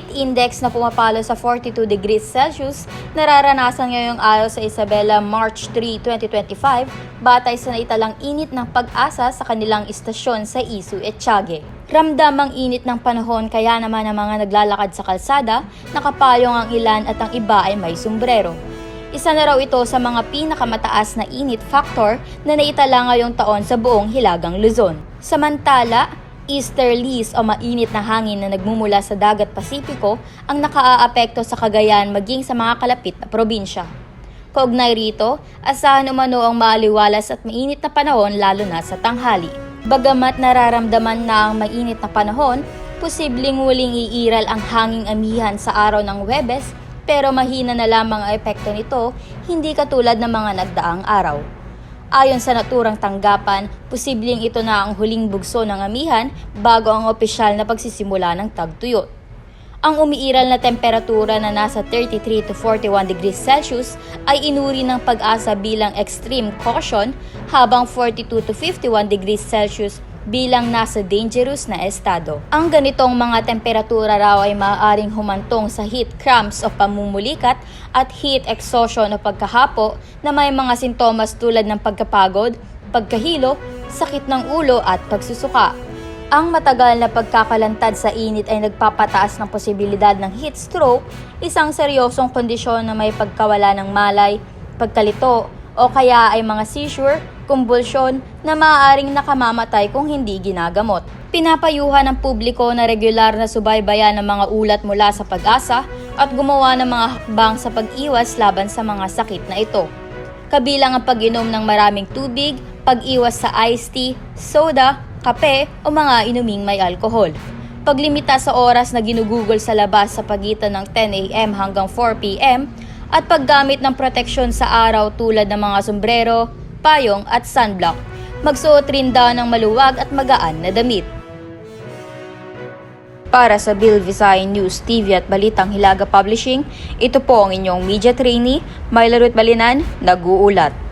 heat index na pumapalo sa 42 degrees Celsius, nararanasan ngayong araw sa Isabela, March 3, 2025, batay sa naitalang init ng Pag-asa sa kanilang istasyon sa Isu, Etiague. Ramdam ang init ng panahon kaya naman ang mga naglalakad sa kalsada, nakapayong ang ilan at ang iba ay may sombrero. Isa na raw ito sa mga pinakamataas na init factor na naitala ngayong taon sa buong Hilagang Luzon. Samantala, easterlies o mainit na hangin na nagmumula sa dagat Pasipiko ang nakaaapekto sa Cagayan maging sa mga kalapit na probinsya. Kaugnay rito, asahan umano ang maaliwalas at mainit na panahon lalo na sa tanghali. Bagamat nararamdaman na ang mainit na panahon, posibleng muling iiral ang hanging amihan sa araw ng Huwebes pero mahina na lamang ang epekto nito, hindi katulad ng mga nagdaang araw. Ayon sa naturang tanggapan, posibleng ito na ang huling bugso ng amihan bago ang opisyal na pagsisimula ng tagtuyot. Ang umiiral na temperatura na nasa 33 to 41 degrees Celsius ay inuri ng Pag-asa bilang extreme caution habang 42 to 51 degrees Celsius bilang nasa dangerous na estado. Ang ganitong mga temperatura raw ay maaaring humantong sa heat cramps o pamumulikat at heat exhaustion o pagkahapo na may mga sintomas tulad ng pagkapagod, pagkahilo, sakit ng ulo at pagsusuka. Ang matagal na pagkakalantad sa init ay nagpapataas ng posibilidad ng heat stroke, isang seryosong kondisyon na may pagkawala ng malay, pagkalito o kaya ay mga seizure, kumbulsyon na maaaring nakamamatay kung hindi ginagamot. Pinapayuhan ng publiko na regular na subaybayan ng mga ulat mula sa Pag-asa at gumawa ng mga hakbang sa pag-iwas laban sa mga sakit na ito. Kabilang ang pag-inom ng maraming tubig, pag-iwas sa iced tea, soda, kape o mga inuming may alkohol. Paglimita sa oras na ginugugol sa labas sa pagitan ng 10 a.m. hanggang 4 p.m. at paggamit ng proteksyon sa araw tulad ng mga sombrero, payong at sunblock. Magsuot rin daw ng maluwag at magaan na damit. Para sa Bill Visayan News TV at Balitang Hilaga Publishing, ito po ang inyong media trainee, Myla Ruth Balinan, nag-uulat.